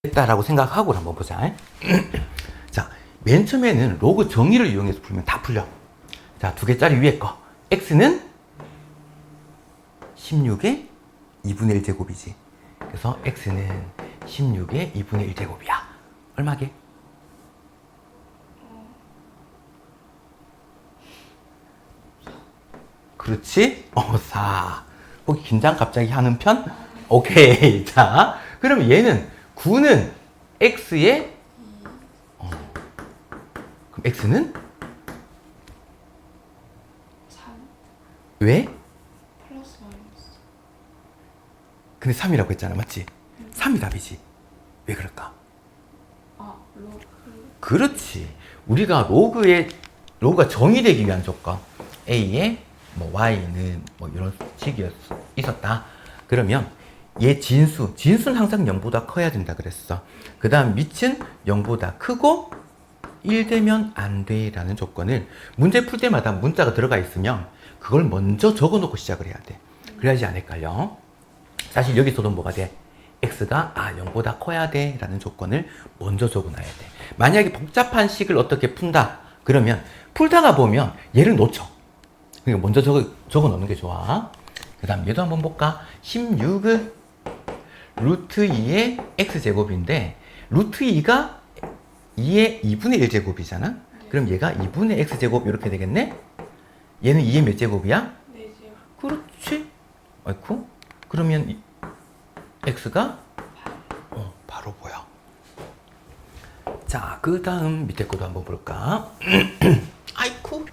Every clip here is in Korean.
됐다라고 생각하고 한번 보자. 자, 맨 처음에는 로그 정의를 이용해서 풀면 다 풀려. 자, 두 개짜리 위에 거. x는 16의 2분의 1제곱이지. 그래서 x는 16의 2분의 1제곱이야. 얼마게? 그렇지? 4. 혹시 긴장 갑자기 하는 편? 오케이. 자, 그럼 얘는 9는 x의 그럼 x는 3 왜? 플러스 마이너스. 근데 3이라고 했잖아. 맞지? 3이 답이지. 왜 그럴까? 로그. 그렇지. 우리가 로그가 정의되기 위한 조건. a의 뭐 y는 뭐 이런 식이 있었다. 그러면 얘 진수는 항상 0보다 커야 된다 그랬어. 그 다음 밑은 0보다 크고 1 되면 안 돼 라는 조건을 문제 풀 때마다 문자가 들어가 있으면 그걸 먼저 적어 놓고 시작을 해야 돼. 그래야지 안 헷갈려. 사실 여기서도 뭐가 돼? x가 0보다 커야 돼 라는 조건을 먼저 적어 놔야 돼. 만약에 복잡한 식을 어떻게 푼다 그러면 풀다가 보면 얘를 놓쳐. 그러니까 먼저 적어 놓는 게 좋아. 그 다음 얘도 한번 볼까? 16은 루트 2의 x제곱인데 루트 2가 2의 2분의 1제곱이잖아? 그럼 얘가 2분의 x제곱 이렇게 되겠네? 얘는 2의 몇 제곱이야? 4제곱. 그렇지. 아이쿠. 그러면 x가 바로 보여. 자, 그 다음 밑에 것도 한번 볼까? 아이쿠.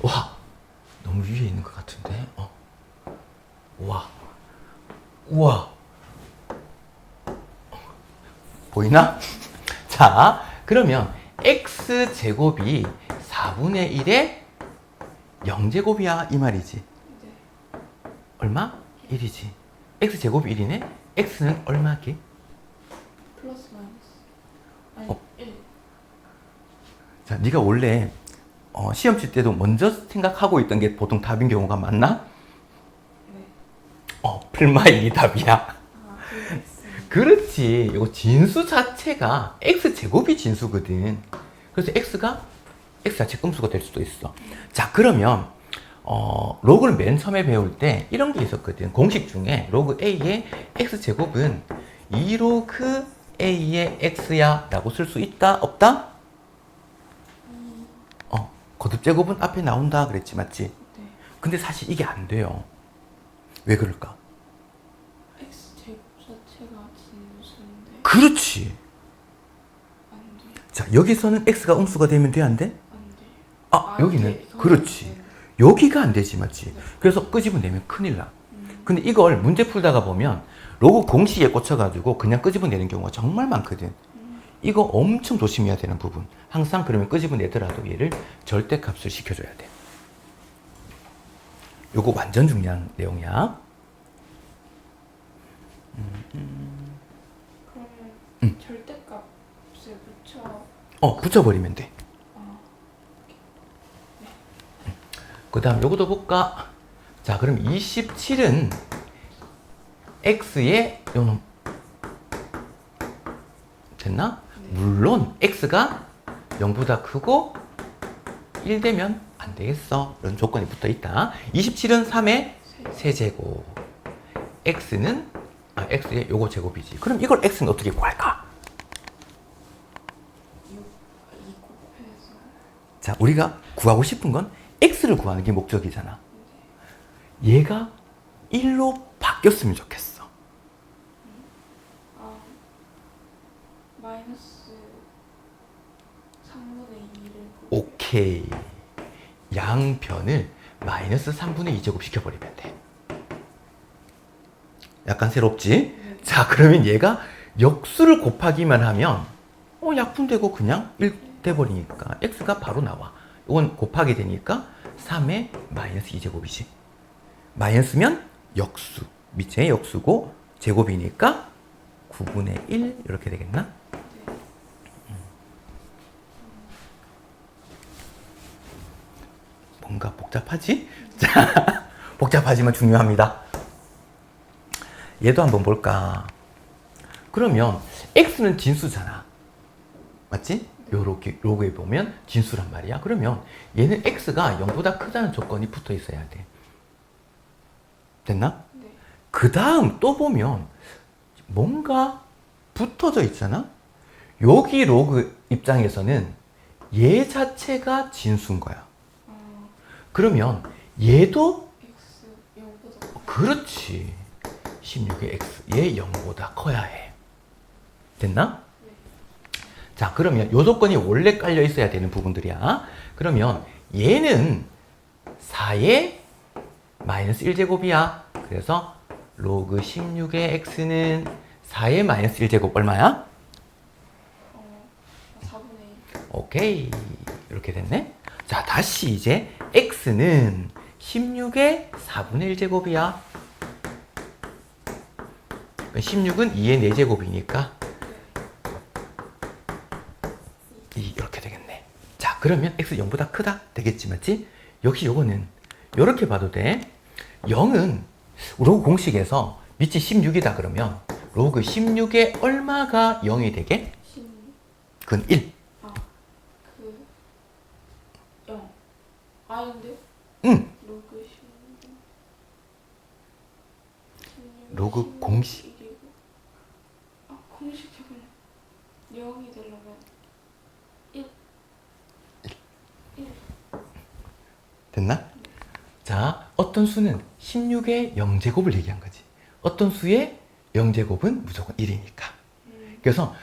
와, 너무 위에 있는 것 같은데? 와, 우와. 보이나? 자, 그러면 x제곱이 4분의 1의 0제곱이야 이 말이지. 네. 얼마? 1이지. x제곱이 1이네? x는 얼마게? 플러스 마이너스. 아니 1. 자, 네가 원래 시험 칠 때도 먼저 생각하고 있던 게 보통 답인 경우가 많나? 네. 풀마 1이 답이야. 그게 X. 그렇지. 이거 진수 자체가 x제곱이 진수거든. 그래서 x 자체 음수가 될 수도 있어. 자, 그러면 로그를 맨 처음에 배울 때 이런 게 있었거든. 공식 중에 로그 a의 x제곱은 2로그 a의 x야 라고 쓸 수 있다? 없다? 거듭제곱은 앞에 나온다 그랬지, 맞지? 네. 근데 사실 이게 안 돼요. 왜 그럴까? X 제곱 자체가 진수인데 그렇지. 안 돼. 자, 여기서는 x가 음수가 되면 돼, 안 돼? 안 돼. 여기는 돼. 그렇지. 네. 여기가 안 되지, 맞지? 네. 그래서 끄집어내면 큰일 나. 근데 이걸 문제 풀다가 보면 로그 공식에 꽂혀가지고 그냥 끄집어내는 경우가 정말 많거든. 이거 엄청 조심해야 되는 부분. 항상 그러면 끄집어내더라도 얘를 절대값을 시켜줘야 돼. 요거 완전 중요한 내용이야. 그러면 절대값을 붙여. 붙여버리면 돼. 아, 그 다음 요것도 볼까? 자, 그럼 27은 x의 요놈 됐나? 네. 물론 x가 0보다 크고 1 되면 안 되겠어. 이런 조건이 붙어 있다. 27은 3의 세제곱. x는 x의 요거 제곱이지. 그럼 이걸 x는 어떻게 구할까? 2 곱해서. 자, 우리가 구하고 싶은 건 x를 구하는 게 목적이잖아. 얘가 1로 바뀌었으면 좋겠어. 마이너스 3분의 2를 오케이. 양변을 마이너스 3분의 2제곱 시켜버리면 돼. 약간 새롭지? 네. 자, 그러면 얘가 역수를 곱하기만 하면 약분되고 그냥 1 돼버리니까 x가 바로 나와. 이건 곱하게 되니까 3의 마이너스 2제곱이지. 마이너스면 역수. 밑에 역수고 제곱이니까 9분의 1 이렇게 되겠나? 뭔가 복잡하지? 자, 복잡하지만 중요합니다. 얘도 한번 볼까? 그러면 x는 진수잖아. 맞지? 요렇게 로그에 보면 진수란 말이야. 그러면 얘는 x가 0보다 크다는 조건이 붙어 있어야 돼. 됐나? 네. 그 다음 또 보면 뭔가 붙어져 있잖아? 여기 로그 입장에서는 얘 자체가 진수인 거야. 그러면 얘도 X 0보다 그렇지. 16의 x 얘 0보다 커야 해. 됐나? 네. 자, 그러면 요 조건이 원래 깔려 있어야 되는 부분들이야. 그러면 얘는 4의 마이너스 1제곱이야. 그래서 로그 16의 x는 4의 마이너스 1제곱 얼마야? 4분의 1. 오케이. 이렇게 됐네. 자, 다시 이제 x는 16의 4분의 1제곱이야. 16은 2의 4제곱이니까 이렇게 되겠네. 자, 그러면 x 0보다 크다 되겠지, 맞지? 역시 요거는 이렇게 봐도 돼. 0은 로그 공식에서 밑이 16이다 그러면 로그 16의 얼마가 0이 되게? 16. 그건 1. 그 0. 아닌데? 응. 로그 16. 16, 로그 16, 공식. 1이고. 공식적으로 0이 되려면 1. 됐나? 자, 어떤 수는 16의 0제곱을 얘기한 거지. 어떤 수의 0제곱은 무조건 1이니까. 그래서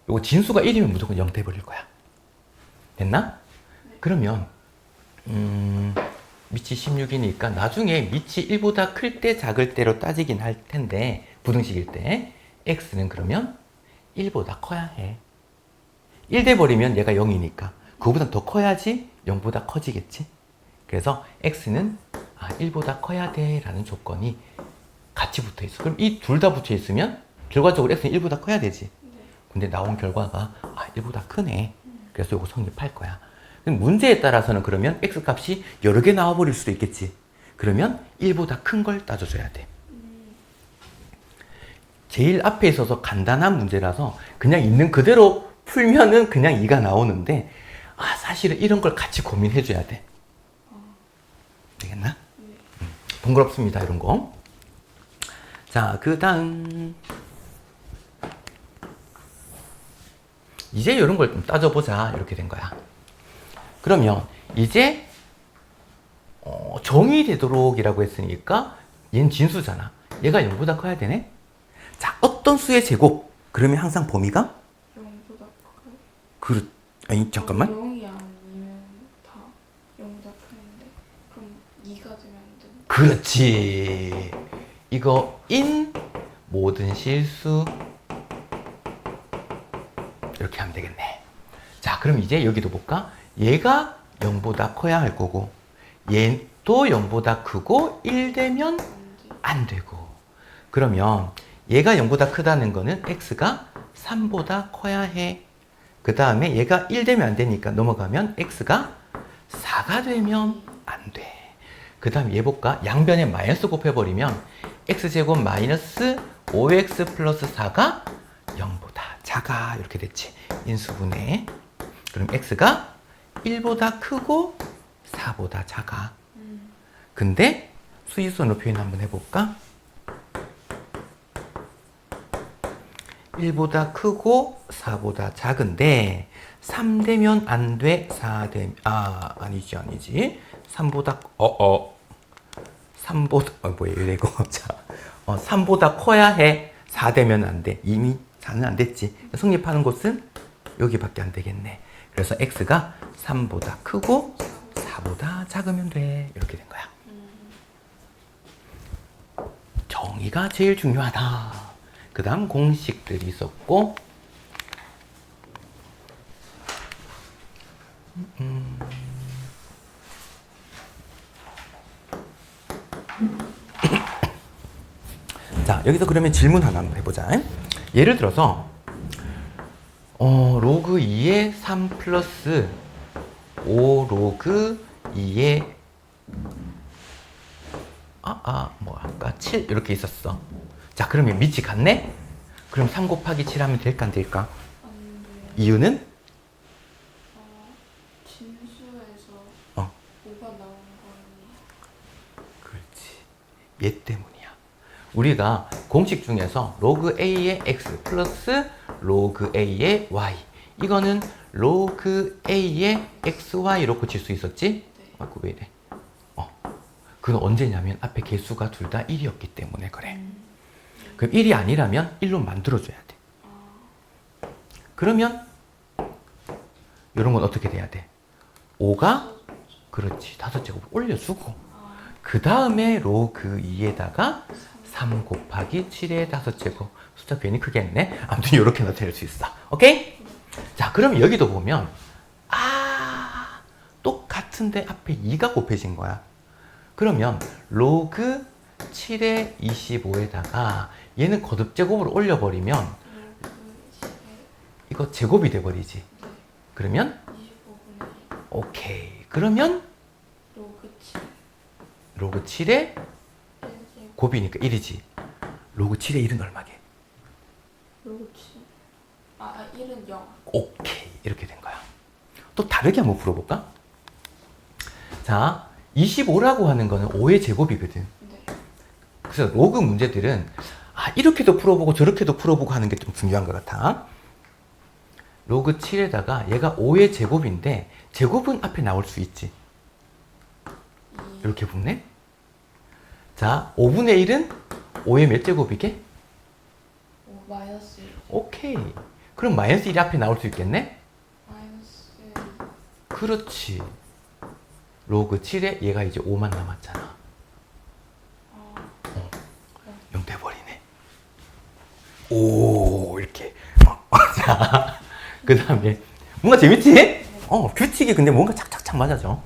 요거 진수가 1이면 무조건 0 돼버릴 거야. 됐나? 그러면 밑이 16이니까 나중에 밑이 1보다 클 때 작을 때로 따지긴 할 텐데 부등식일 때 x는 그러면 1보다 커야 해. 1 돼버리면 얘가 0이니까 그거보다 더 커야지 0보다 커지겠지. 그래서 x는 1보다 커야 돼 라는 조건이 같이 붙어 있어. 그럼 이 둘 다 붙어 있으면 결과적으로 x는 1보다 커야 되지. 근데 나온 결과가 1보다 크네. 그래서 이거 성립할 거야. 그럼 문제에 따라서는 그러면 x 값이 여러 개 나와버릴 수도 있겠지. 그러면 1보다 큰 걸 따져줘야 돼. 제일 앞에 있어서 간단한 문제라서 그냥 있는 그대로 풀면은 그냥 2가 나오는데 사실은 이런 걸 같이 고민해줘야 돼. 되겠나? 번거롭습니다, 이런 거. 자, 그 다음. 이제 이런 걸 좀 따져보자. 이렇게 된 거야. 그러면 이제 정의 되도록이라고 했으니까 얘는 진수잖아. 얘가 0보다 커야 되네. 자, 어떤 수의 제곱? 그러면 항상 범위가? 0보다 커요? 아니, 잠깐만. 0이 아니면 다 0보다 크는데 그럼 2가 되면 안 되는 그렇지. 이거 인 모든 실수 이렇게 하면 되겠네. 자, 그럼 이제 여기도 볼까? 얘가 0보다 커야 할 거고 얘도 0보다 크고 1 되면 안 되고. 그러면 얘가 0보다 크다는 거는 x가 3보다 커야 해. 그 다음에 얘가 1 되면 안 되니까 넘어가면 x가 4가 되면 안 돼. 그 다음 얘 볼까? 양변에 마이너스 곱해버리면 x제곱 마이너스 5x 플러스 4가 0보다 작아. 이렇게 됐지. 인수분해. 그럼 x가 1보다 크고 4보다 작아. 근데 수직선으로 표현 한번 해볼까? 1보다 크고 4보다 작은데 3 되면 안 돼. 4 되면 아니지. 3보다 3보다 뭐야 이거 자 3보다 커야 해. 4 되면 안 돼. 이미 4는 안 됐지. 성립하는 곳은 여기밖에 안 되겠네. 그래서 x가 3보다 크고 4보다 작으면 돼. 이렇게 된 거야. 정의가 제일 중요하다. 그 다음 공식들이 있었고 자, 여기서 그러면 질문 하나 한번 해보자. 예를 들어서 로그 2의 3 플러스 5 로그 2의 뭐 아까 7 이렇게 있었어. 자, 그러면 밑이 같네? 그럼 3 곱하기 7 하면 될까 안 될까? 안 돼. 이유는? 진수에서 어. 5가 나오는 거니. 그렇지. 얘 때문이야. 우리가 공식 중에서 로그 a의 x 플러스 로그 a의 y, 이거는 로그 a의 xy로 고칠 수 있었지? 네. 아, 그거 왜 이래? 그건 언제냐면 앞에 개수가 둘 다 1이었기 때문에 그래. 그럼 1이 아니라면 1로 만들어줘야 돼. 그러면 이런 건 어떻게 돼야 돼? 5가 그렇지. 5제곱 올려주고 그 다음에 로그 2에다가 3 곱하기 7의 5제곱. 숫자 괜히 크게 했네. 아무튼 이렇게 나타낼 수 있어. 오케이? 자, 그럼 여기도 보면 똑같은데 앞에 2가 곱해진 거야. 그러면 로그 7의 25에다가 얘는 거듭제곱을 올려버리면 로그 10에 이거 제곱이 돼버리지. 네. 그러면 25분의 1. 오케이. 그러면 로그 7. 로그 7의 1제곱. 곱이니까 1이지. 로그 7의 1은 얼마게? 로그 7. 1은 0. 오케이. 이렇게 된 거야. 또 다르게 한번 풀어볼까? 자, 25라고 하는 거는 5의 제곱이거든. 네. 그래서 로그 문제들은 이렇게도 풀어보고 저렇게도 풀어보고 하는 게 좀 중요한 것 같아. 로그 7에다가 얘가 5의 제곱인데 제곱은 앞에 나올 수 있지. 2. 이렇게 붙네. 자, 5분의 1은 5의 몇 제곱이게? 5 마이너스 1. 오케이. 그럼 마이너스 1이 앞에 나올 수 있겠네? 마이너스 2. 그렇지. 로그 7에 얘가 이제 5만 남았잖아. 0 돼버리네. 오, 이렇게. 자, 그 다음에 뭔가 재밌지? 규칙이 근데 뭔가 착착착 맞아져.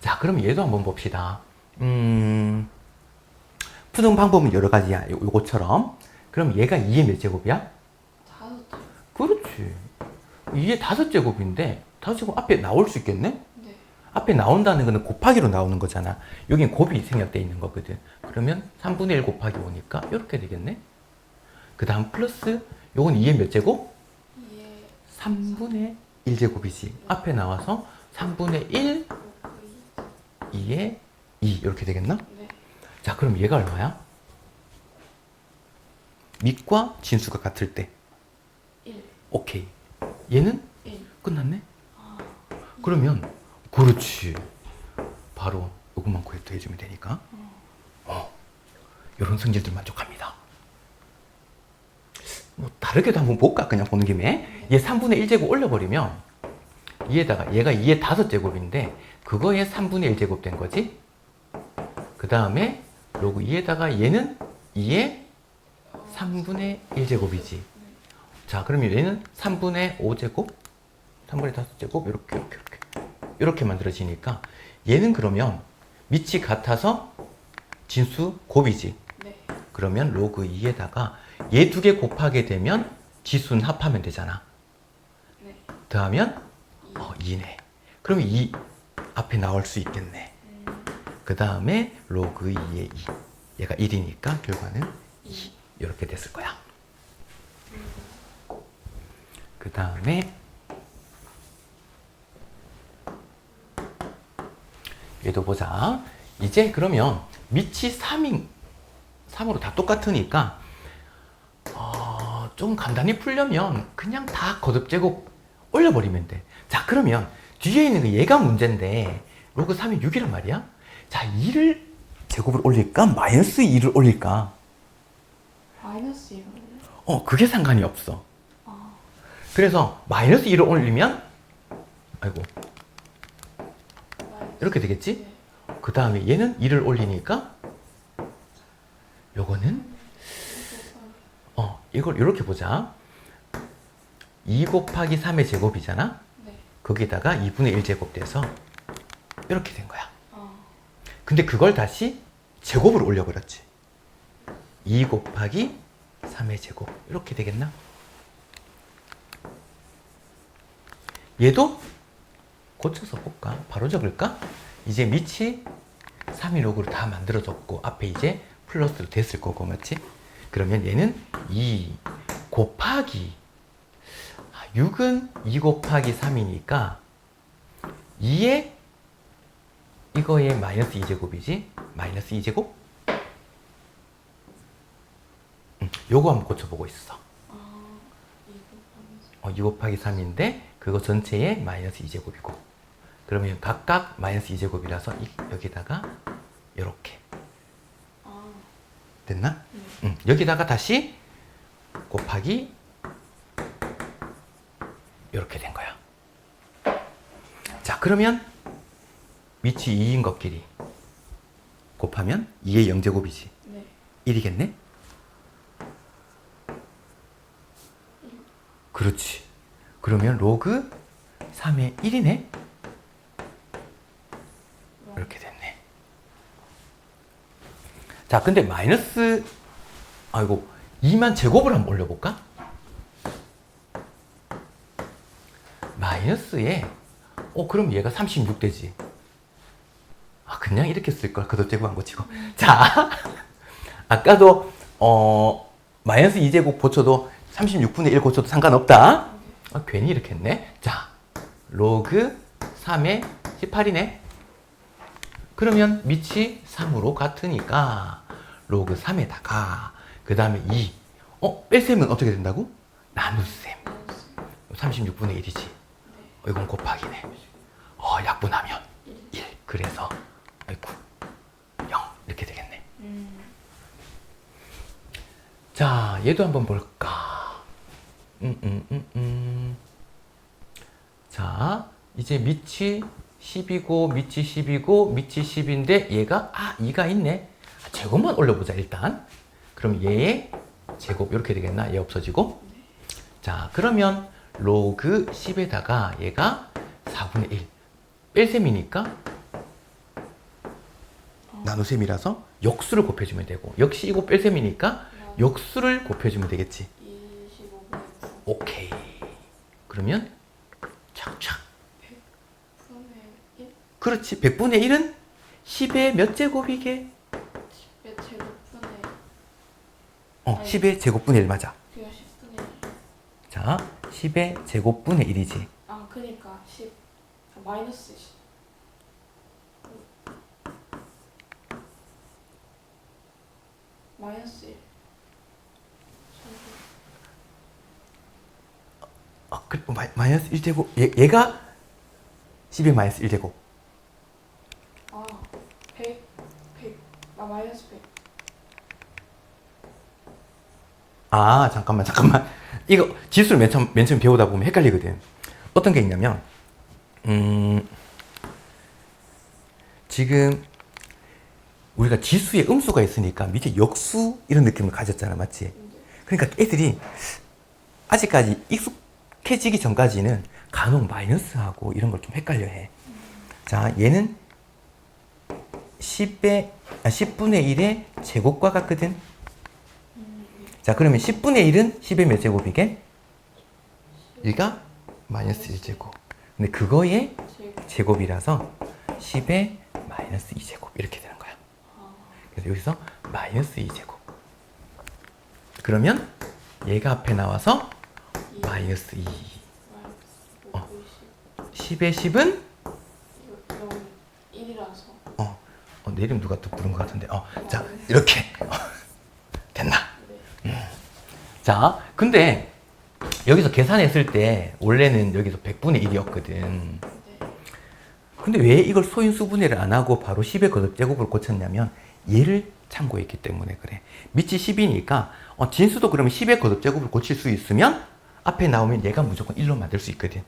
자, 그럼 얘도 한번 봅시다. 푸는 방법은 여러 가지야. 요거처럼. 그럼 얘가 2의 몇 제곱이야? 5제곱. 그렇지. 2의 5제곱인데 5제곱 앞에 나올 수 있겠네? 네. 앞에 나온다는 거는 곱하기로 나오는 거잖아. 여긴 곱이 생략돼 있는 거거든. 그러면 3분의 1 곱하기 5니까 이렇게 되겠네? 그 다음 플러스 요건 2의 몇 제곱? 2에 3분의 1제곱이지. 앞에 나와서 3분의 1, 로그 2의 2 이렇게 되겠나? 2. 네. 자, 그럼 얘가 얼마야? 밑과 진수가 같을 때. 1. 오케이. 얘는 1. 끝났네? 그러면 그렇지. 바로 요것만 구해주면 되니까. 요런 성질들 만족합니다. 뭐 다르게도 한번 볼까? 그냥 보는 김에. 얘 3분의 1제곱 올려버리면 얘가 2의 5제곱인데 그거에 3분의 1제곱 된 거지. 그 다음에 로그 2에다가 얘는 2의 3분의 1제곱이지. 자, 그러면 얘는 3분의 5제곱, 3분의 5제곱 이렇게 만들어지니까 얘는 그러면 밑이 같아서 진수 곱이지. 네. 그러면 로그 2에다가 얘 두 개 곱하게 되면 지수는 합하면 되잖아. 네. 더하면 2네. 그럼 2 앞에 나올 수 있겠네. 그 다음에 로그 2의 2. 얘가 1이니까 결과는 2. 이렇게 됐을 거야. 그 다음에 얘도 보자. 이제 그러면 밑이 3으로 다 똑같으니까 좀 간단히 풀려면 그냥 다 거듭제곱 올려버리면 돼. 자, 그러면 뒤에 있는 거 얘가 문제인데 로그 3이 6이란 말이야. 자, 2를 제곱을 올릴까? 마이너스 2를 올릴까? 마이너스 1. 그게 상관이 없어. 그래서 마이너스 2를 올리면 아이고 이렇게 되겠지? 네. 그 다음에 얘는 2를 올리니까 요거는 이걸 이렇게 보자. 2 곱하기 3의 제곱이잖아. 네. 거기다가 2분의 1 제곱 돼서 이렇게 된 거야. 아. 근데 그걸 다시 제곱을 올려버렸지. 2 곱하기 3의 제곱 이렇게 되겠나? 얘도 고쳐서 볼까? 바로 적을까? 이제 밑이 3의 로그로 다 만들어졌고 앞에 이제 플러스로 됐을 거고, 맞지? 그러면 얘는 2 곱하기 6은 2 곱하기 3이니까 2에 이거의 마이너스 2제곱이지? 마이너스 2제곱? 요거 한번 고쳐보고 있어. 2 곱하기 3인데 그거 전체에 마이너스 2제곱이고 그러면 각각 마이너스 2제곱이라서 여기다가 요렇게 됐나? 여기다가 다시 곱하기 요렇게 된 거야. 자, 그러면 밑이 2인 것끼리 곱하면 2의 0제곱이지. 네. 1이겠네? 그렇지. 그러면 로그 3의 1이네? 이렇게 됐네. 자, 근데 마이너스, 아이고, 2만 제곱을 한번 올려볼까? 마이너스에, 그럼 얘가 36 되지. 그냥 이렇게 쓸걸. 그도 제곱 안 고치고. 자, 아까도, 마이너스 2제곱 고쳐도 36분의 1 고쳐도 상관없다. 괜히 이렇게 했네. 자, 로그 3의 18이네. 그러면 밑이 3으로 같으니까 로그 3에다가 그 다음에 2. 뺄셈은 어떻게 된다고? 나눗셈. 36분의 1이지. 이건 곱하기네. 약분하면 1. 그래서 아이고 0 이렇게 되겠네. 자, 얘도 한번 볼까? 자, 이제 밑이 10이고 밑이 10이고 밑이 10인데 얘가 2가 있네. 제곱만 올려보자 일단. 그럼 얘의 제곱 이렇게 되겠나? 얘 없어지고. 자, 그러면 로그 10에다가 얘가 4분의 1 뺄셈이니까 나눗셈이라서 역수를 곱해주면 되고 역시 이거 뺄셈이니까 역수를 곱해주면 되겠지. 25분의 9. 오케이. 그러면 착착. 100분의 1? 그렇지. 100분의 1은 10의 몇 제곱이게? 10의 제곱분의 10의 제곱분의 1 맞아. 그게 10분의 1. 자, 10의 제곱분의 1이지. 그니까 10 마이너스 10. 마이너스 1. 마이너스 1제곱. 얘가 10의 마이너스 1제곱. 100. 마이너스 100. 잠깐만. 이거 지수를 맨 처음 배우다 보면 헷갈리거든. 어떤 게 있냐면, 지금 우리가 지수에 음수가 있으니까 밑에 역수 이런 느낌을 가졌잖아, 맞지? 그러니까 애들이 아직까지 익숙해지기 전까지는 간혹 마이너스하고 이런 걸 좀 헷갈려 해. 자, 얘는 10분의 1의 제곱과 같거든. 자, 그러면 10분의 1은 10의 몇 제곱이게? 얘가 마이너스 1제곱. 근데 그거의 제곱이라서 10의 마이너스 2제곱 이렇게 되는 거야. 그래서 여기서 마이너스 2제곱. 그러면 얘가 앞에 나와서 마이너스 2. 10의 10은? 이거 1이라서. 내 이름 누가 또 부른 것 같은데. 자, 이렇게. 됐나? 자, 근데 여기서 계산했을 때 원래는 여기서 100분의 1이었거든. 근데 왜 이걸 소인수분해를 안 하고 바로 10의 거듭제곱을 고쳤냐면 얘를 참고했기 때문에 그래. 밑이 10이니까 진수도 그러면 10의 거듭제곱을 고칠 수 있으면 앞에 나오면 얘가 무조건 1로 만들 수 있거든.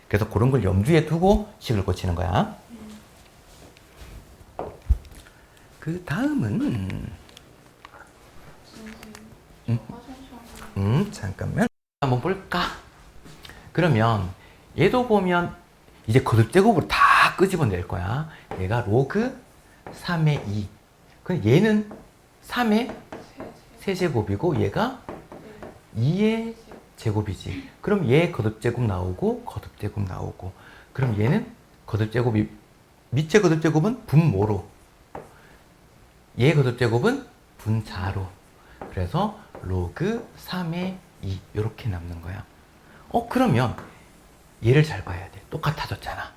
그래서 그런 걸 염두에 두고 식을 고치는 거야. 그 다음은 잠깐만 한번 볼까? 그러면 얘도 보면 이제 거듭제곱으로 다 끄집어낼 거야. 얘가 로그 3의 2. 그럼 얘는 3의 세제곱이고 얘가 2의 제곱이지. 그럼 얘 거듭제곱 나오고 거듭제곱 나오고. 그럼 얘는 거듭제곱이 밑에 거듭제곱은 분모로 얘 거듭제곱은 분자로. 그래서 로그 3의 2 이렇게 남는 거야. 그러면 얘를 잘 봐야 돼. 똑같아졌잖아.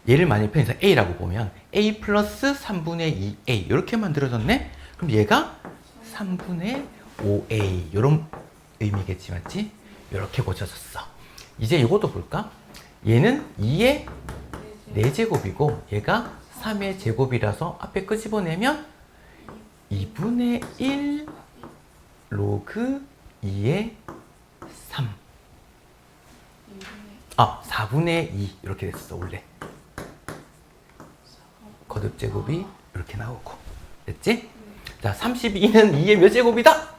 얘를 만약 편에서 a라고 보면 a 플러스 3분의 2a 이렇게 만들어졌네? 그럼 얘가 3분의 5a 이런 의미겠지, 맞지? 이렇게 고쳐졌어. 이제 이것도 볼까? 얘는 2의 4제곱이고 얘가 3의 제곱이라서 앞에 끄집어내면 2분의 1 로그 2의 3. 4분의 2 이렇게 됐어 원래. 거듭 제곱이 이렇게 나오고. 됐지? 자, 32는 2의 몇 제곱이다?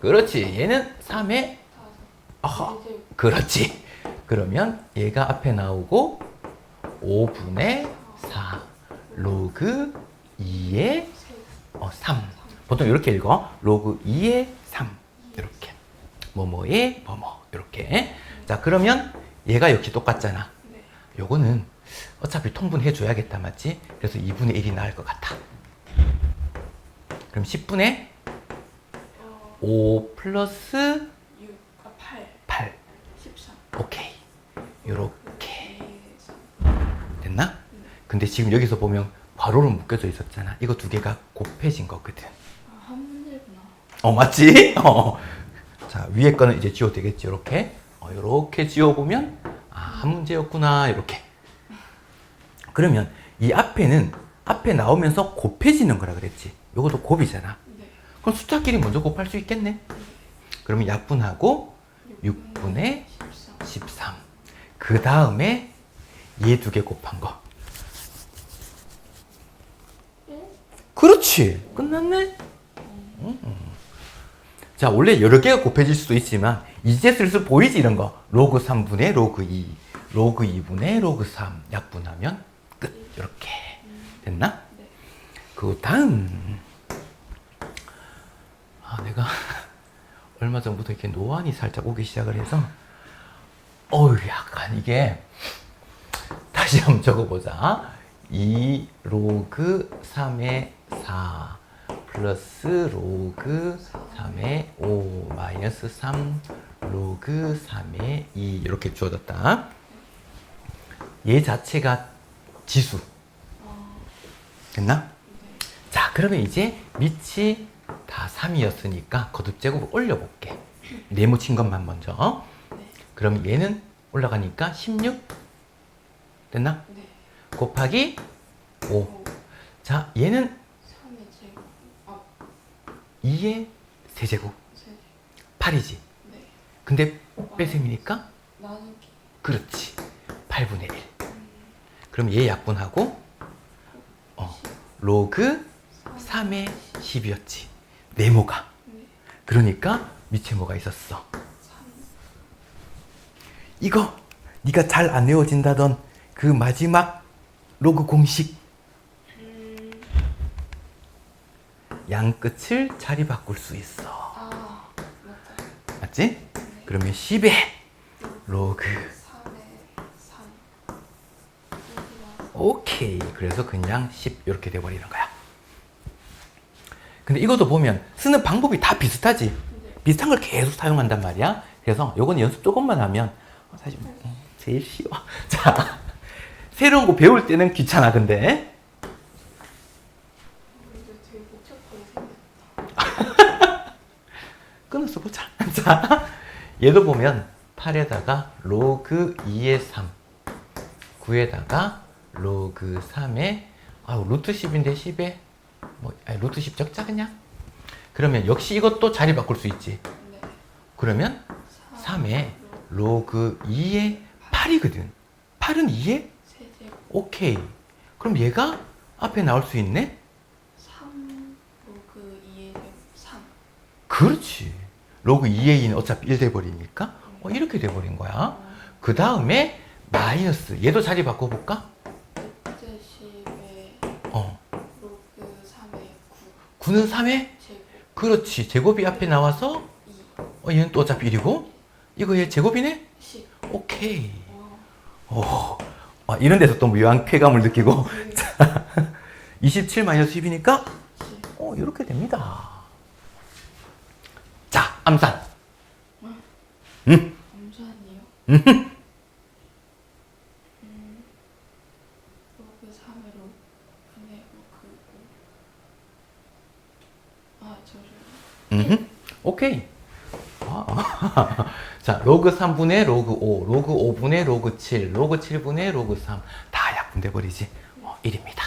그렇지. 얘는 3의 그렇지. 그러면 얘가 앞에 나오고 5분의 4 로그 2의 3. 보통 이렇게 읽어. 로그 2의 3. 이렇게. 뭐뭐의 뭐뭐. 이렇게. 자, 그러면 얘가 역시 똑같잖아. 요거는 어차피 통분해 줘야겠다, 맞지? 그래서 2분의 1이 나을 것 같아. 그럼 10분의 5 플러스 8. 13. 오케이. 요렇게. 됐나? 근데 지금 여기서 보면 괄호로 묶여져 있었잖아. 이거 두 개가 곱해진 거거든. 한 문제구나. 맞지? 자, 위에 거는 이제 지워도 되겠지, 요렇게. 요렇게 지워보면, 한 문제였구나, 요렇게. 그러면 이 앞에 나오면서 곱해지는 거라 그랬지. 요것도 곱이잖아. 네. 그럼 숫자끼리 먼저 곱할 수 있겠네. 그러면 약분하고 6분의 13. 그 다음에 얘 두 개 곱한 거. 그렇지. 끝났네. 자, 원래 여러 개가 곱해질 수도 있지만 이제 슬슬 보이지 이런 거. 로그 3분의 로그 2, 로그 2분의 로그 3 약분하면 끝. 이렇게 됐나? 네. 그 다음 내가 얼마 전부터 이렇게 노안이 살짝 오기 시작을 해서 약간 이게 다시 한번 적어보자. 2 로그 3의 4 플러스 로그 3의 5 마이너스 3 로그 3의 2 이렇게 주어졌다. 얘 자체가 지수. 됐나? 자, 그러면 이제 밑이 다 3이었으니까 거듭제곱을 올려볼게. 네모친 것만 먼저. 그럼 얘는 올라가니까 16 됐나? 네. 곱하기 5. 자, 얘는 3의 제곱. 2의 세제곱. 세제곱. 8이지. 네. 근데 빼셈이니까 나누기. 그렇지. 8분의 1. 그럼 얘 약분하고 로그 3의 10이었지. 네모가. 네. 그러니까 밑에 뭐가 있었어? 3. 이거 네가 잘 안 외워진다던 그 마지막 로그 공식. 양 끝을 자리 바꿀 수 있어. 맞다. 맞지? 네. 그러면 10의 로그. 3의 3. 오케이. 그래서 그냥 10 이렇게 돼버리는 거야. 근데 이것도 보면 쓰는 방법이 다 비슷하지. 네. 비슷한 걸 계속 사용한단 말이야. 그래서 요건 연습 조금만 하면 사실 제일 쉬워. 자, 새로운 거 배울 때는 귀찮아. 근데 되게 복잡하게 생겼다. 끊어서 보자. 자, 얘도 보면 8에다가 로그 2의 3 9에다가 로그 3의 루트 10인데 10에 루트 10 적자 그냥. 그러면 역시 이것도 자리 바꿀 수 있지. 네. 그러면 3에 로그 2의 8이거든. 8은 2의? 세제곱. 오케이. 그럼 얘가 앞에 나올 수 있네? 3 로그 2의 제곱 3. 그렇지. 로그 2의 2는 어차피 1 돼버리니까 이렇게 돼버린 거야. 그 다음에 마이너스. 얘도 자리 바꿔볼까? 제 10의 로그 3의 9. 9는 3의? 제곱. 그렇지. 제곱이 앞에 나와서 2. 얘는 또 어차피 1이고 이거 얘 제곱이네? 10. 오케이. 이런 데서 또 묘한 쾌감을 느끼고 자, 27 마이너스 10이니까 10. 이렇게 됩니다. 자, 암산. 암산이요? 로그 3의 로그분의 로그 5. 아, 잠시만요. 오케이. 자, 로그 3분의 로그 5, 로그 5분의 로그 7, 로그 7분의 로그 3. 다 약분돼 버리지. 1입니다.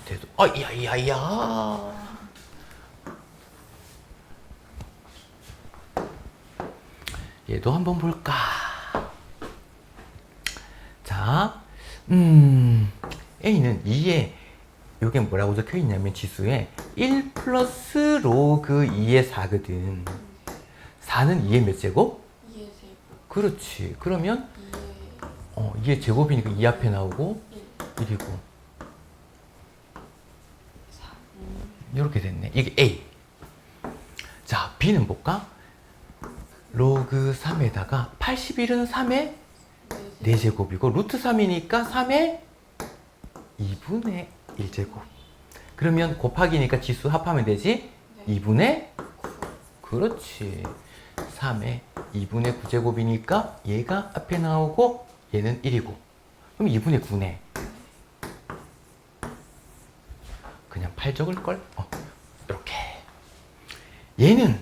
됐어. 야야야. 얘도 한번 볼까. 자, A는 2에 요게 뭐라고 적혀 있냐면 지수에 1 플러스 로그 2의 4거든. 4는 2의 몇 제곱? 2의 제곱. 그렇지. 그러면 2의 2의 제곱이니까 2 앞에 나오고 1. 1이고 3. 이렇게 됐네. 이게 A. 자, B는 볼까? 로그 3에다가 81은 3의 4제곱이고 루트 3이니까 3의 2분의 1제곱. 그러면 곱하기니까 지수 합하면 되지? 네. 2분의 그렇지. 3의 2분의 9제곱이니까 얘가 앞에 나오고 얘는 1이고. 그럼 2분의 9네. 그냥 8 적을걸? 이렇게. 얘는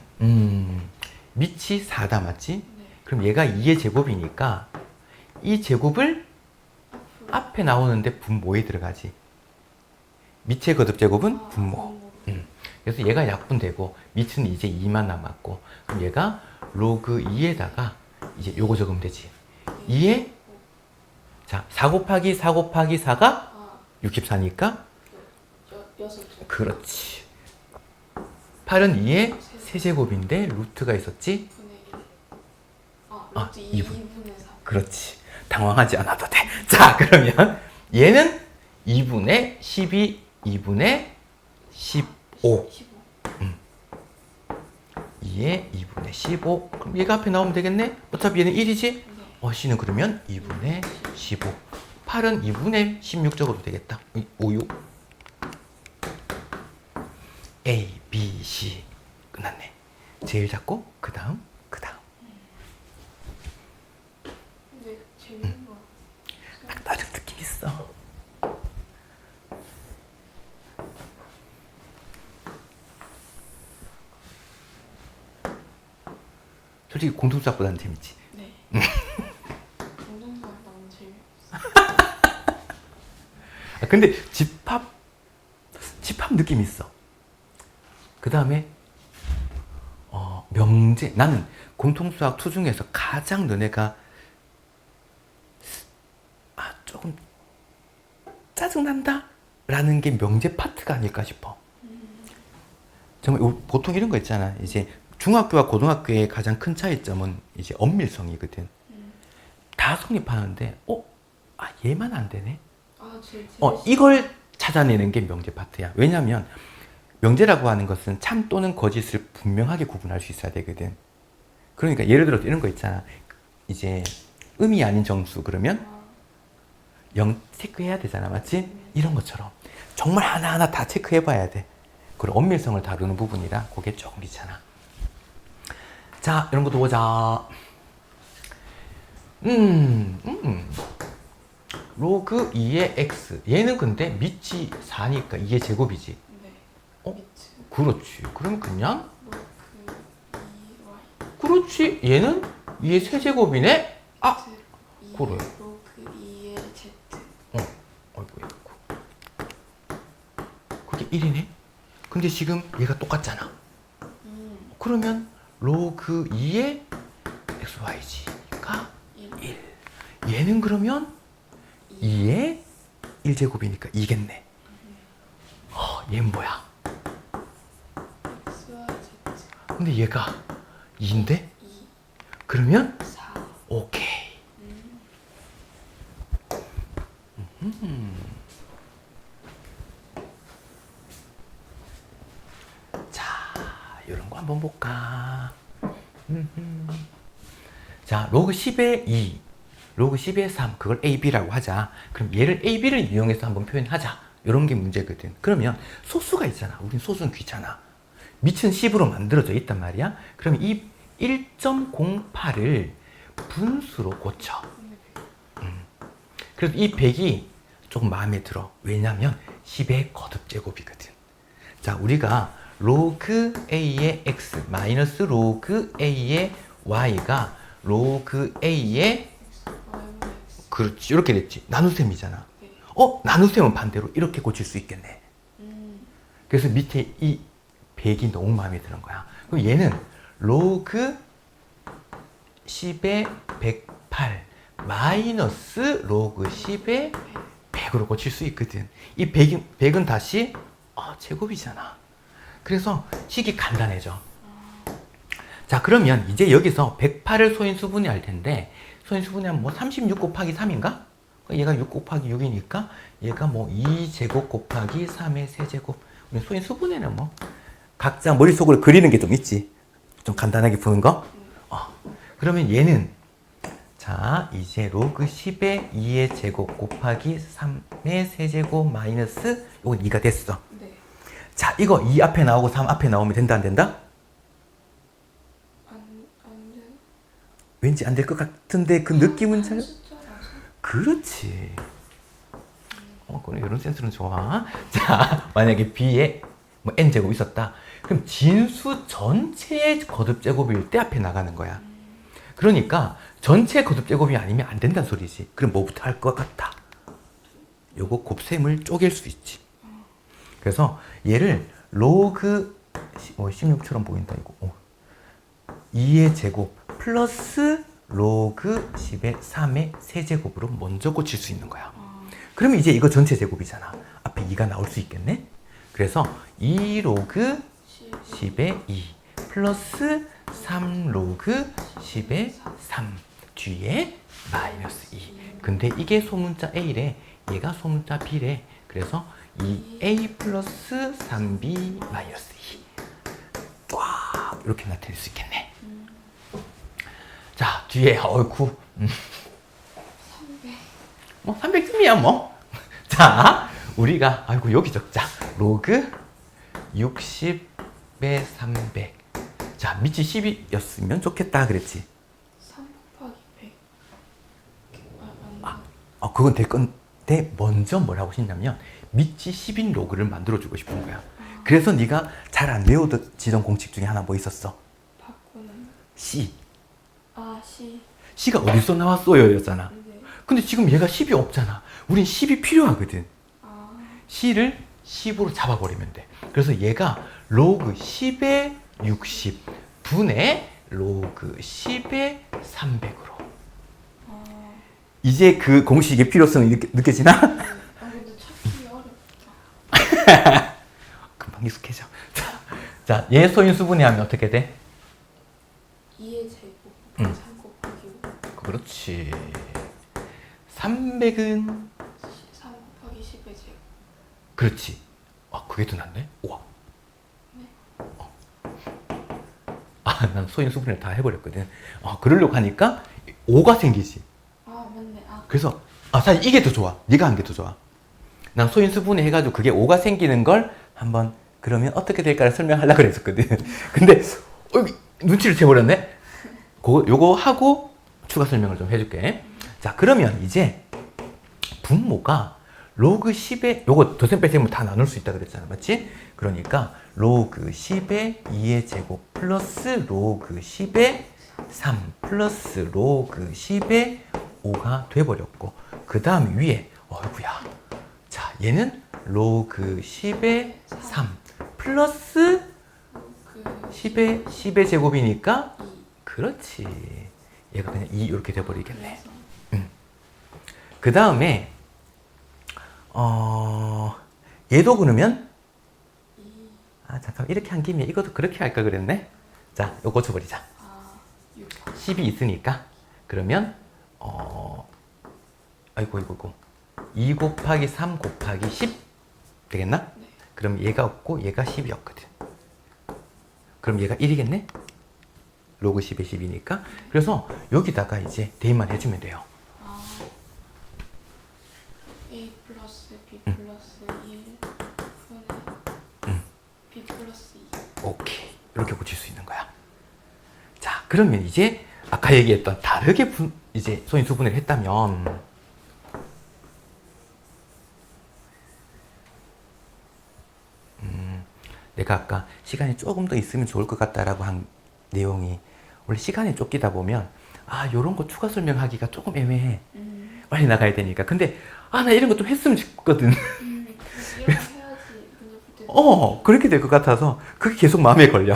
밑이 4다 맞지? 네. 그럼 얘가 2의 제곱이니까 이 제곱을 앞에 나오는데 분모에 들어가지. 밑의 거듭 제곱은 분모. 그래서 얘가 약분되고 밑은 이제 2만 남았고 그럼 얘가 로그 2에다가 이제 요거 적으면 되지. 2에 자, 4 곱하기 4 곱하기 4가 64니까 6죠. 그렇지. 8은 2의 세제곱인데 루트가 있었지? 분의 1. 루트 2분. 2분의 3. 그렇지. 당황하지 않아도 돼. 자, 그러면 얘는 2분의 12, 2분의 15. 15. 2의 2분의 15. 그럼 얘가 앞에 나오면 되겠네? 어차피 얘는 1이지? 네. C는 그러면 2분의 15. 8은 2분의 16 적어도 되겠다. 5, 6. A, B, C. 끝났네. 제일 작고, 그 다음, 그 다음. 근데 재밌는 거. 딱 나름 느낌 있어. 솔직히 공통수학보다는 재밌지. 네. 공동수학 너무 재밌어. 근데 집합 느낌 있어. 그 다음에 명제. 나는 공통수학 투 중에서 가장 너네가 조금 짜증난다? 라는 게 명제 파트가 아닐까 싶어. 정말 보통 이런 거 있잖아. 이제 중학교와 고등학교의 가장 큰 차이점은 이제 엄밀성이거든. 다 성립하는데 얘만 안 되네. 이걸 찾아내는 게 명제 파트야. 왜냐면 명제라고 하는 것은 참 또는 거짓을 분명하게 구분할 수 있어야 되거든. 그러니까 예를 들어서 이런 거 있잖아. 이제 음이 아닌 정수 그러면 0 체크해야 되잖아. 맞지? 이런 것처럼 정말 하나하나 다 체크해 봐야 돼. 그리고 엄밀성을 다루는 부분이라 그게 조금 있잖아. 자, 이런 것도 보자. 로그 2의 x. 얘는 근데 밑이 4니까 2의 제곱이지. 네. 미트. 그렇지. 그럼 그냥 로그 2y. 그렇지. 얘는 2의 세제곱이네. 그래. 로그 2의 z. 아이고. 그게 1이네. 근데 지금 얘가 똑같잖아. 그러면 로그 2의 xyz가 1. 얘는 그러면 2의 1제곱이니까 2겠네. 얘는 뭐야? x와 z. 근데 얘가 2인데? 2. 그러면 4. 오케이. 자, 이런 거 한번 볼까? 자, 로그 10의 2, 로그 10의 3, 그걸 AB라고 하자. 그럼 얘를 AB를 이용해서 한번 표현하자. 이런 게 문제거든. 그러면 소수가 있잖아. 우린 소수는 귀찮아. 밑은 10으로 만들어져 있단 말이야. 그럼 이 1.08을 분수로 고쳐. 그래서 이 100이 조금 마음에 들어. 왜냐면 10의 거듭제곱이거든. 자, 우리가 로그 a의 x 마이너스 로그 a의 y가 로그 a의 그렇지. 이렇게 됐지. 나눗셈이잖아. 나눗셈은 반대로 이렇게 고칠 수 있겠네. 그래서 밑에 이 100이 너무 마음에 드는 거야. 그럼 얘는 로그 10의 108 마이너스 로그 10의 100으로 고칠 수 있거든. 이 100은 다시 제곱이잖아. 그래서 식이 간단해져. 자, 그러면 이제 여기서 108을 소인수분해 할 텐데, 소인수분해하면 뭐 36 곱하기 3인가? 얘가 6 곱하기 6이니까 얘가 뭐 2제곱 곱하기 3의 세제곱. 우리 소인수분해는 뭐 각자 머릿속으로 그리는 게 좀 있지. 좀 간단하게 푸는 거. 그러면 얘는 자, 이제 로그 10의 2의 제곱 곱하기 3의 세제곱 마이너스 이건 2가 됐어. 네. 자, 이거 2 앞에 나오고 3 앞에 나오면 된다 안 된다? 안 돼. 왠지 안 될 것 같은데 그 느낌은 잘... 숫자라서. 그렇지. 그래, 이런 센스는 좋아. 자, 만약에 b에 뭐 n제곱 있었다. 그럼 진수 전체의 거듭제곱일 때 앞에 나가는 거야. 그러니까 전체 거듭제곱이 아니면 안 된다는 소리지. 그럼 뭐부터 할 것 같다? 요거 곱셈을 쪼갤 수 있지. 그래서 얘를 로그 16처럼 보인다 이거. 2의 제곱 플러스 로그 10의 3의 세제곱으로 먼저 고칠 수 있는 거야. 그러면 이제 이거 전체 제곱이잖아. 앞에 2가 나올 수 있겠네? 그래서 2 로그 10의 2 플러스 3 로그 10의 3 뒤에 마이너스 2. 근데 이게 소문자 A래. 얘가 소문자 B래. 그래서 2A 플러스 3B 마이너스 2. 와, 이렇게 나타낼 수 있겠네. 자, 뒤에 어이쿠 300. 뭐 300쯤이야 뭐. 자, 우리가 아이고 여기 적자. 로그 60의 300. 자, 밑이 10이었으면 좋겠다 그랬지. 3 곱하기 100. 그건 될 건데 먼저 뭐라고 했냐면 밑이 10인 로그를 만들어주고 싶은 거야. 그래서 네가 잘 안 외워지던 공식 중에 하나 뭐 있었어? 바꾸는. C. C. C가 어디서 나왔어요? 였잖아. 네. 근데 지금 얘가 10이 없잖아. 우린 10이 필요하거든. C를 10으로 잡아버리면 돼. 그래서 얘가 로그 10의 60 분의 로그 10의 300으로. 이제 그 공식의 필요성이 느껴지나? 근데 찾기 어렵다. 금방 익숙해져. 자, 얘 소인수분해하면 어떻게 돼? 2의 제곱 3 곱하기 5. 그렇지. 300은 3 곱하기 10의 제곱. 그렇지. 그게 더 낫네? 우와. 네. 난 소인수분해 다 해버렸거든. 그러려고 하니까 5가 생기지. 맞네. 그래서 사실 이게 더 좋아. 네가 한 게 더 좋아. 난 소인수분해 해가지고 그게 5가 생기는 걸 한번 그러면 어떻게 될까를 설명하려고 그랬었거든. 근데 눈치를 채버렸네. 요거 하고 추가 설명을 좀 해줄게. 자, 그러면 이제 분모가 로그 10의 요거 덧셈 뺄셈을 다 나눌 수 있다 그랬잖아. 맞지? 그러니까 로그 10의 2의 제곱 플러스 로그 10의 3 플러스 로그 10의 5가 돼버렸고 그 다음 위에 어이구야. 자, 얘는 로그 10의 3 플러스 10의 제곱이니까 2. 그렇지. 얘가 그냥 2 이렇게 돼버리겠네. 그 다음에 얘도 그러면 2. 잠깐 이렇게 한 김에 이것도 그렇게 할까 그랬네. 자, 이거 고쳐버리자. 6. 10이 있으니까 그러면 아이고 2 곱하기 3 곱하기 10 되겠나? 네. 그럼 얘가 없고 얘가 10이었거든. 그럼 얘가 1이겠네? 로그 10의 10이니까. 그래서 여기다가 이제 대입만 해주면 돼요. A 플러스 B 플러스 1 분의 b 플러스 2. 오케이. 이렇게 고칠 수 있는 거야. 자, 그러면 이제 아까 얘기했던 다르게 이제 소인수분해를 했다면 내가 아까 시간이 조금 더 있으면 좋을 것 같다라고 한 내용이 원래 시간에 쫓기다 보면 요런 거 추가 설명하기가 조금 애매해. 빨리 나가야 되니까. 근데 나 이런 거 좀 했으면 좋거든. 이런 거 해야지 문제 풀 때. 그렇게 될 것 같아서 그게 계속 마음에 걸려.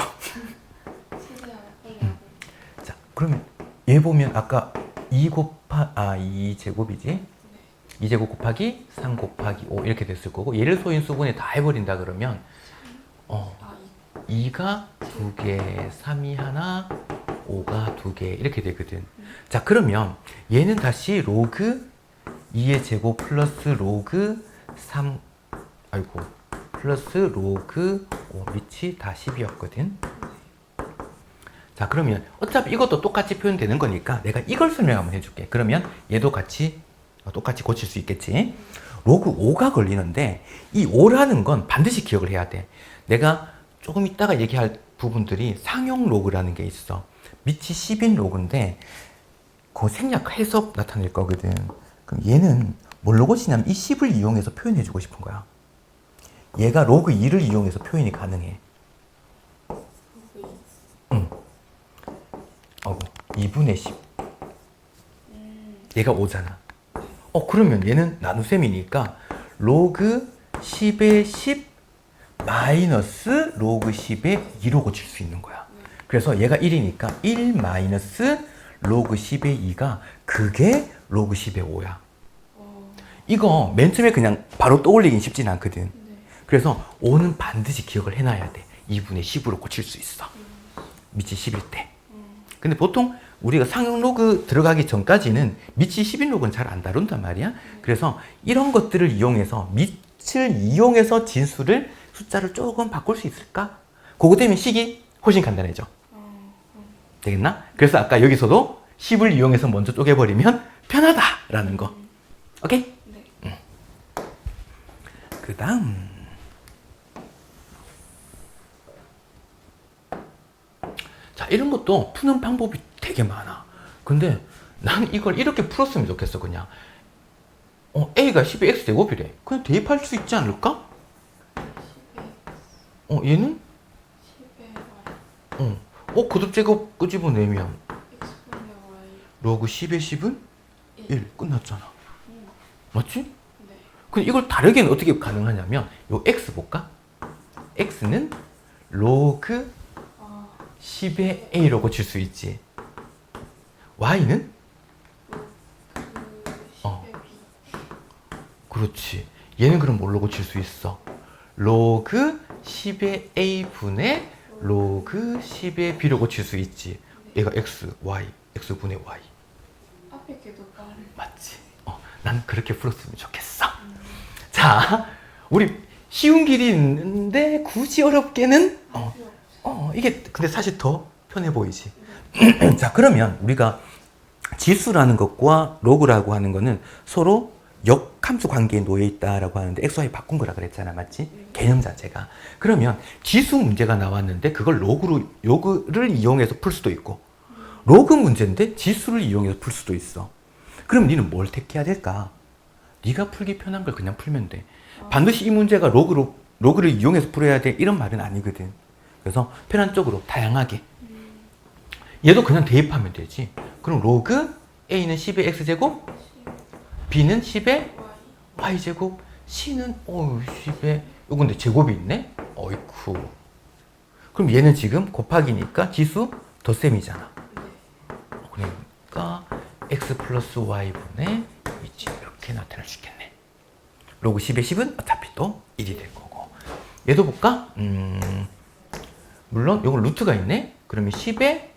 최대한 빨리 하고. 자, 그러면 얘 보면 아까 2제곱이지? 2제곱 곱하기 3 곱하기 5 이렇게 됐을 거고 얘를 소인수분해 다 해버린다 그러면 2가 2개, 3이 하나, 5가 2개 이렇게 되거든. 자, 그러면 얘는 다시 로그 2의 제곱 플러스 로그 3 플러스 로그 5 밑이 다 10이었거든. 자, 그러면 어차피 이것도 똑같이 표현되는 거니까 내가 이걸 설명 한번 해줄게. 그러면 얘도 같이 똑같이 고칠 수 있겠지. 로그 5가 걸리는데 이 5라는 건 반드시 기억을 해야 돼. 내가 조금 이따가 얘기할 부분들이 상용 로그라는 게 있어. 밑이 10인 로그인데 그거 생략해서 나타낼 거거든. 그럼 얘는 뭘로 고치냐면 이 10을 이용해서 표현해주고 싶은 거야. 얘가 로그 2를 이용해서 표현이 가능해. 2분의 10. 얘가 5잖아. 그러면 얘는 나눗셈이니까 로그 10의 10 마이너스 로그 10의 2로 고칠 수 있는 거야. 그래서 얘가 1이니까 1 마이너스 로그 10의 2가 그게 로그 10의 5야. 이거 맨 처음에 그냥 바로 떠올리긴 쉽진 않거든. 그래서 5는 반드시 기억을 해놔야 돼. 2분의 10으로 고칠 수 있어. 밑이 10일 때. 근데 보통 우리가 상용 로그 들어가기 전까지는 밑이 10인 로그는 잘 안 다룬단 말이야. 그래서 이런 것들을 이용해서 밑을 이용해서 진수를 숫자를 조금 바꿀 수 있을까? 그거 되면 식이 훨씬 간단해져. 되겠나? 그래서 아까 여기서도 10을 이용해서 먼저 쪼개버리면 편하다라는 거. 오케이? 네. 그 다음 자, 이런 것도 푸는 방법이 되게 많아. 근데 난 이걸 이렇게 풀었으면 좋겠어. 그냥 A가 10의 X제곱이래. 그냥 대입할 수 있지 않을까? 10의 얘는? 10의 y 거듭제곱 끄집어내면 x분의 y 로그 10의 10은 1 끝났잖아. 맞지? 네. 근데 이걸 다르게는 어떻게 가능하냐면 요 X 볼까? X는 로그 10의 A로 고칠 수 있지. Y는? 그 10의 b. 그렇지. 얘는 그럼 뭘로 고칠 수 있어? 로그 10의 A분의 로그 10의 B로 고칠 수 있지. 얘가 X, Y, X분의 Y. 앞에 게 더 빠르. 맞지? 난 그렇게 풀었으면 좋겠어. 자, 우리 쉬운 길이 있는데 굳이 어렵게는 이게 근데 사실 더 편해 보이지. 자, 그러면 우리가 지수라는 것과 로그라고 하는 거는 서로 역함수 관계에 놓여 있다라고 하는데 XY 바꾼 거라 그랬잖아. 맞지? 개념 자체가. 그러면 지수 문제가 나왔는데 그걸 로그를 이용해서 풀 수도 있고 로그 문제인데 지수를 이용해서 풀 수도 있어. 그럼 니는 뭘 택해야 될까? 네가 풀기 편한 걸 그냥 풀면 돼. 반드시 이 문제가 로그를 이용해서 풀어야 돼 이런 말은 아니거든. 그래서 편한 쪽으로 다양하게. 얘도 그냥 대입하면 되지. 그럼 로그 A는 10의 X제곱, B는 10의 Y제곱, C는 10의 이거 근데 제곱이 있네? 어이쿠. 그럼 얘는 지금 곱하기니까 지수 덧셈이잖아. 그러니까 X 플러스 Y분의 2지 이렇게 나타낼 수 있겠네. 로그 10의 10은 어차피 또 1이 될 거고. 얘도 볼까? 물론 요거 루트가 있네? 그러면 10의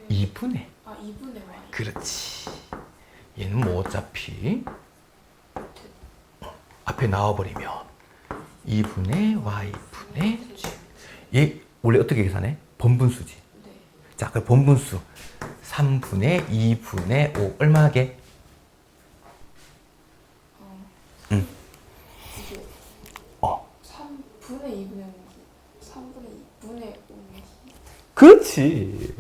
2분의 2분의 y. 그렇지. 얘는 뭐 어차피 앞에 나와버리면 2분의 y분의 g. 얘 원래 어떻게 계산해? 번분수지. 네. 자, 그 번분수 3분의 2분의 5 얼마게? 분의 2분의 3분의 2분의 5분의 그렇지.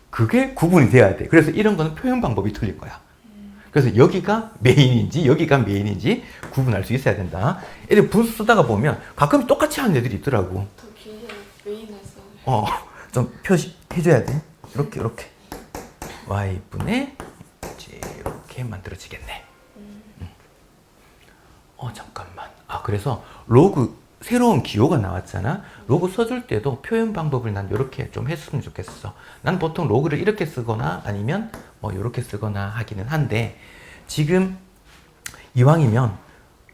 그게 구분이 돼야 돼. 그래서 이런 거는 표현 방법이 틀린 거야. 그래서 여기가 메인인지 여기가 메인인지 구분할 수 있어야 된다. 애들 분수 쓰다가 보면 가끔 똑같이 하는 애들이 있더라고. 더 길게 메인을 써요. 좀 표시해줘야 돼. 이렇게 y분의 이렇게 만들어지겠네. 잠깐만. 그래서 로그 새로운 기호가 나왔잖아. 로그 써줄 때도 표현 방법을 난 이렇게 좀 했으면 좋겠어. 난 보통 로그를 이렇게 쓰거나 아니면 뭐 이렇게 쓰거나 하기는 한데 지금 이왕이면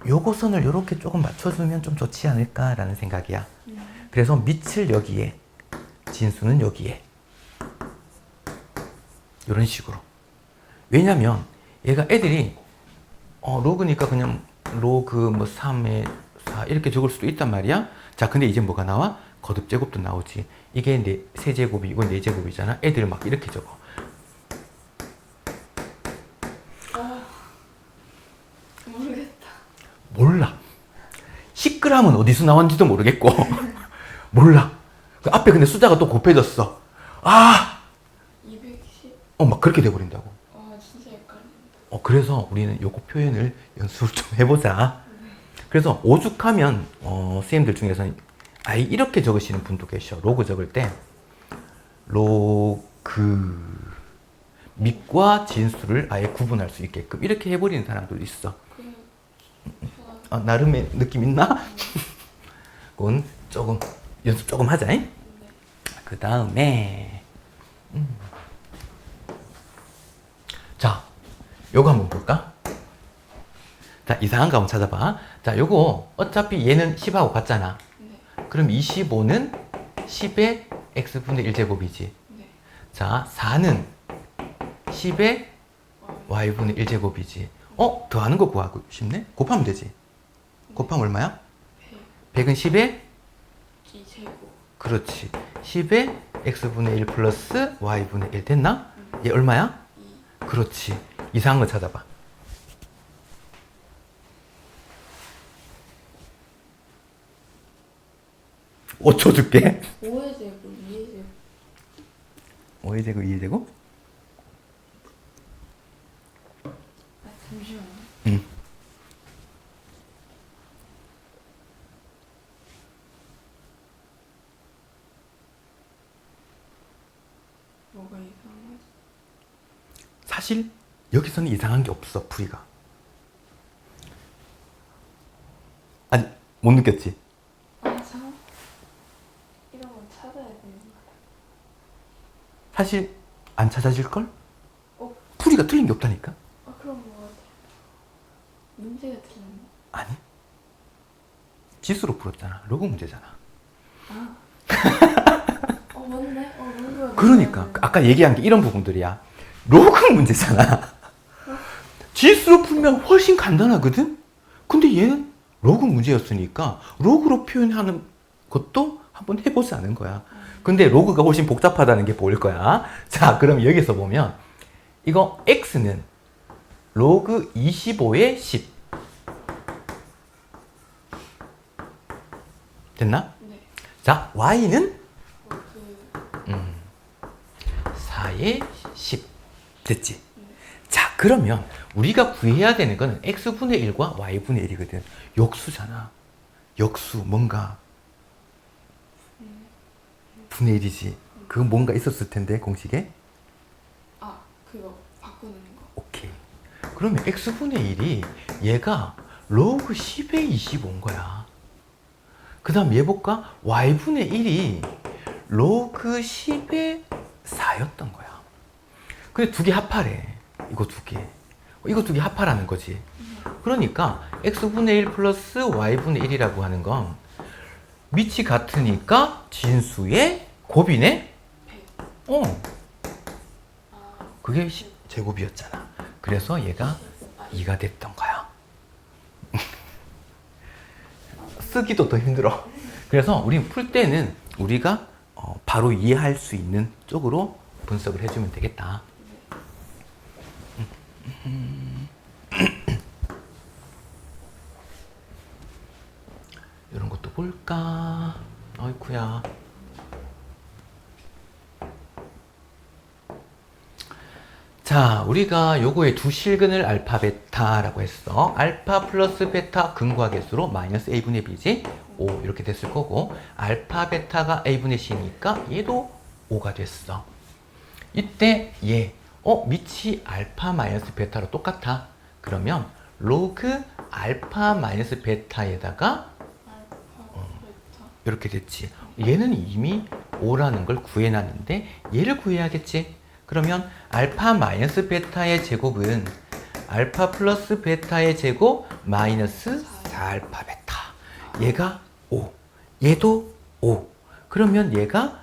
요거 선을 이렇게 조금 맞춰주면 좀 좋지 않을까라는 생각이야. 그래서 밑을 여기에, 진수는 여기에. 이런 식으로. 왜냐면 얘가 애들이 로그니까 그냥 로그 뭐 3에 4 이렇게 적을 수도 있단 말이야. 자, 근데 이제 뭐가 나와? 거듭 제곱도 나오지. 이게 세제곱이, 이건 4제곱이잖아. 애들 막 이렇게 적어. 모르겠다. 몰라. 10g은 어디서 나왔는지도 모르겠고 몰라. 그 앞에 근데 숫자가 또 곱해졌어. 210? 막 그렇게 돼버린다고. 진짜 헷갈린다. 그래서 우리는 요거 표현을 연습을 좀 해보자. 그래서 오죽하면 선생님들 중에서는 아예 이렇게 적으시는 분도 계셔. 로그 적을 때 로그 밑과 진수를 아예 구분할 수 있게끔 이렇게 해버리는 사람들도 있어. 나름의 느낌 있나? 그건 조금 연습 조금 하자. 그 다음에 자, 요거 한번 볼까? 자, 이상한 거 한번 찾아봐. 자, 요거 어차피 얘는 10하고 같잖아. 네. 그럼 25는 10의 x분의 1제곱이지. 네. 자, 4는 10의 y분의 1제곱이지. 더하는 거 구하고 싶네? 곱하면 되지. 곱하면 얼마야? 100은 10의 2제곱. 그렇지. 10의 x분의 1 플러스 y분의 1 됐나? 얘 얼마야? 2. 그렇지. 이상한 거 찾아봐. 5초 줄게. 5의 제곱, 2의 제곱. 5의 제곱, 2의 제곱? 잠시만요. 응. 뭐가 이상하지? 사실 여기서는 이상한 게 없어, 풀이가. 아니, 못 느꼈지? 참. 이런 건 찾아야 되는 거야. 사실 안 찾아질걸? 어? 풀이가 틀린 게 없다니까? 그럼 뭐 같아? 문제가 틀렸나? 아니. 지수로 풀었잖아. 로그 문제잖아. 맞네. 로그가 그러니까 문제가 아까 얘기한 게 이런 부분들이야. 로그 문제잖아. 지수로 풀면 훨씬 간단하거든? 근데 얘는 로그 문제였으니까 로그로 표현하는 것도 한번 해보자는 거야. 근데 로그가 훨씬 복잡하다는 게 보일 거야. 자, 그럼 여기서 보면 이거 x는 로그 25의 10 됐나? 네. 자, y는 그 4의 10 됐지? 자, 그러면 우리가 구해야 되는 거는 x분의 1과 y분의 1이거든. 역수잖아. 역수 뭔가 분의 1이지. 그거 뭔가 있었을 텐데 공식에. 그거 바꾸는 거. 오케이. 그러면 x분의 1이 얘가 로그 10의 25인 거야. 그 다음 얘 볼까? y분의 1이 로그 10의 4였던 거야. 근데 두 개 합하래. 이거 두 개. 이거 두 개 합하라는 거지. 그러니까 x분의 1 플러스 y분의 1이라고 하는 건 밑이 같으니까 진수의 곱이네? 그게 제곱이었잖아. 그래서 얘가 2가 됐던 거야. 쓰기도 더 힘들어. 그래서 우리 풀 때는 우리가 바로 이해할 수 있는 쪽으로 분석을 해주면 되겠다. 이런 것도 볼까? 아이쿠야. 자, 우리가 요거의 두 실근을 알파, 베타라고 했어. 알파 플러스 베타 근과 계수로 마이너스 a분의 b지? 5 이렇게 됐을 거고, 알파, 베타가 a분의 c니까 얘도 5가 됐어. 이때 얘, 밑이 알파 마이너스 베타로 똑같아. 그러면 로그 알파 마이너스 베타에다가 알파 베타 이렇게 됐지. 얘는 이미 5라는 걸 구해놨는데 얘를 구해야겠지. 그러면 알파 마이너스 베타의 제곱은 알파 플러스 베타의 제곱 마이너스 4알파 베타. 얘가 5. 얘도 5. 그러면 얘가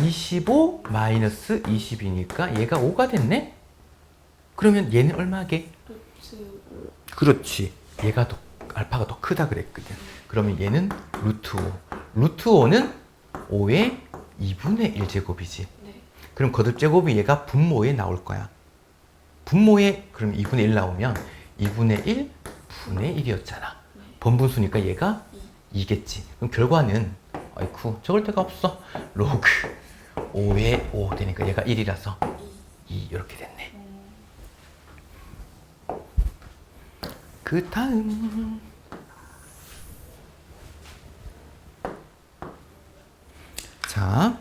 25 마이너스 20이니까 얘가 5가 됐네? 그러면 얘는 얼마게? 루트 그렇지. 얘가 더, 알파가 더 크다 그랬거든. 그러면 얘는 루트 5. 루트 5는 5의 2분의 1제곱이지. 네. 그럼 거듭제곱이 얘가 분모에 나올 거야. 분모에 그럼 2분의 1 나오면 2분의 1 분의 1이었잖아. 네. 번분수니까 얘가 2겠지. 그럼 결과는 아이쿠 적을 데가 없어. 로그 5에 5 되니까 얘가 1이라서 2 이렇게 됐네. 그 다음 자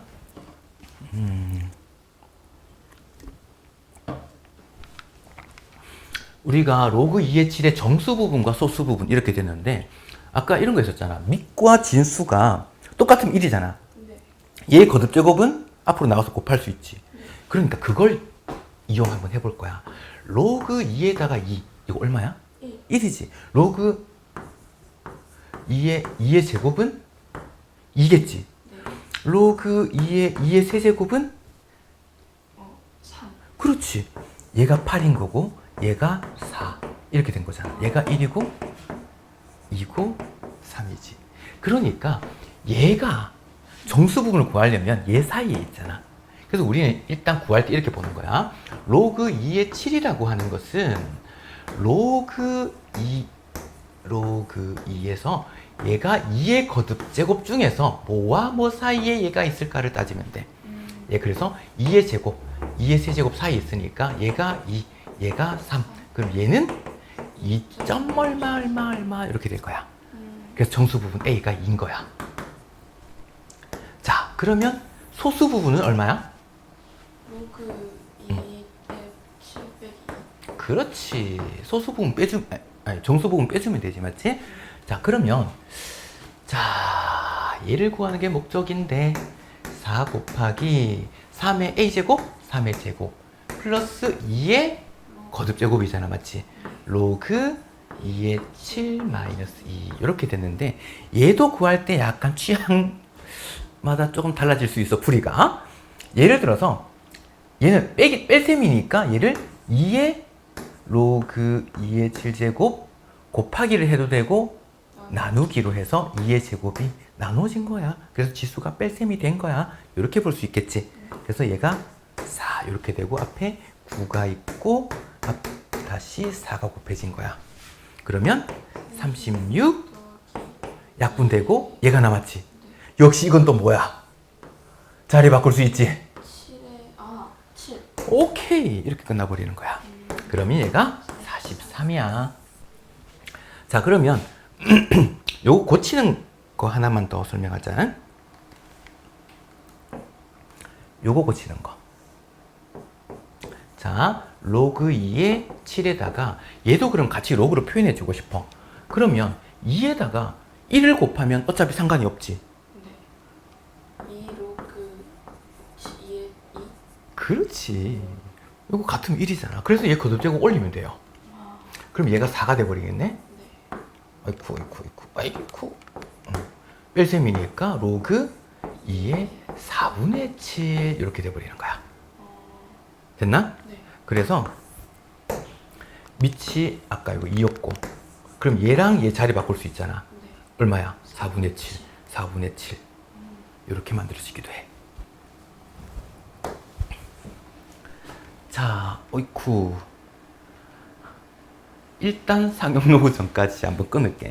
우리가 로그 2의 7의 정수 부분과 소수 부분 이렇게 됐는데 아까 이런 거 있었잖아. 밑과 진수가 똑같으면 1이잖아. 네. 얘의 거듭제곱은 앞으로 나가서 곱할 수 있지. 그러니까 그걸 이용 한번 해볼 거야. 로그 2에다가 2 이거 얼마야? 1이지. 로그 2의 제곱은 2겠지. 네. 로그 2의 세제곱은 3. 그렇지. 얘가 8인 거고 얘가 4 이렇게 된 거잖아. 얘가 1이고 2고 3이지. 그러니까 얘가 정수 부분을 구하려면 얘 사이에 있잖아. 그래서 우리는 일단 구할 때 이렇게 보는 거야. 로그 2의 7이라고 하는 것은 로그 2에서 얘가 2의 거듭 제곱 중에서 뭐와 뭐 사이에 얘가 있을까를 따지면 돼. 얘 그래서 2의 제곱, 2의 세제곱 사이에 있으니까 얘가 2, 얘가 3. 그럼 얘는 2점 얼마 얼마 얼마 이렇게 될 거야. 그래서 정수 부분 A가 2인 거야. 자, 그러면 소수 부분은 얼마야? 로그 2의 7 빼기 2. 그렇지. 소수 부분 아니, 정수 부분 빼주면 되지, 맞지? 자, 그러면 자, 얘를 구하는 게 목적인데 4 곱하기 3의 a제곱, 3의 제곱 플러스 2의 거듭제곱이잖아, 맞지? 로그 2의 7 마이너스 2 이렇게 됐는데 얘도 구할 때 약간 취향마다 조금 달라질 수 있어, 풀이가. 예를 들어서 얘는 뺄셈이니까 얘를 2의 로그 2의 7제곱 곱하기를 해도 되고 나누기로 해서 2의 제곱이 나눠진 거야. 그래서 지수가 뺄셈이 된 거야. 이렇게 볼 수 있겠지. 그래서 얘가 4 이렇게 되고 앞에 9가 있고 다시 4가 곱해진 거야. 그러면 36 약분되고 얘가 남았지. 역시 이건 또 뭐야? 자리 바꿀 수 있지. 7. 오케이. 이렇게 끝나버리는 거야. 그러면 얘가 43이야. 자, 그러면 요거 고치는 거 하나만 더 설명하자. 요거 고치는 거. 자, 로그 2의 7에다가 얘도 그럼 같이 로그로 표현해 주고 싶어. 그러면 2에다가 1을 곱하면 어차피 상관이 없지. 네. 2 로그 2의 2. 그렇지. 요거 같으면 1이잖아. 그래서 얘 거듭제곱 올리면 돼요. 그럼 얘가 4가 돼버리겠네? 네. 아이쿠. 뺄셈이니까 로그 2의 4분의 7 이렇게 돼버리는 거야. 됐나? 네. 그래서 밑이 아까 이거 2였고 그럼 얘랑 얘 자리 바꿀 수 있잖아. 네. 얼마야? 4분의 7 4분의 7 이렇게 만들어지기도 해. 자, 어이쿠. 일단 상용 로그 전까지 한번 끊을게.